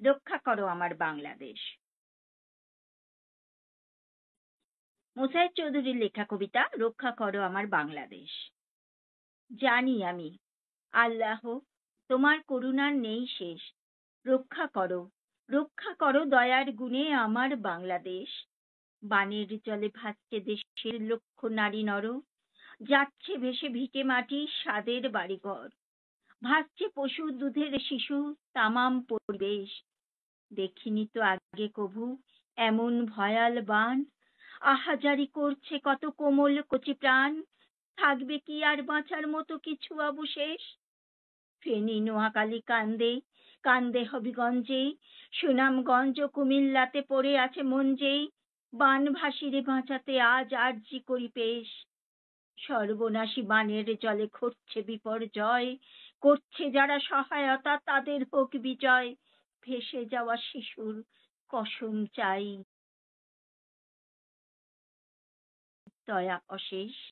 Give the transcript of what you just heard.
রক্ষা করো আমার বাংলাদেশ। মোসাইয়দ চৌধুরীর লেখা কবিতা রক্ষা করো আমার বাংলাদেশ। জানি আমি আল্লাহ তোমার করুণার নেই শেষ। রক্ষা করো দয়ার গুণে আমার বাংলাদেশ। বানের জলে ভাসছে দেশের লক্ষ নারী নর, যাচ্ছে ভেসে ভিটে মাটি স্বাদের বাড়িঘর, ভাসছে পশু দুধের শিশু তামাম পরিবেশ। দেখিনি তো আগে কভু এমন ভয়াল বান, আহাজারি করছে কত কোমল কচি প্রাণ, থাকবে কি আর বাঁচার মতো কিছু অবশেষ। ফেনী নোয়াখালী কান্দে কান্দে হবিগঞ্জে, সুনামগঞ্জ ও কুমিল্লাতে পড়ে আছে মন যেই, বানভাসিরে বাঁচাতে আজ আরজি করি পেশ। সর্বনাশী বানের জলে ঘটছে বিপর্যয়, করছে যারা সহায়তা তাদের হোক বিজয়, ভেসে যাওয়া শিশুর কসম চাই, দয়া অশেষ।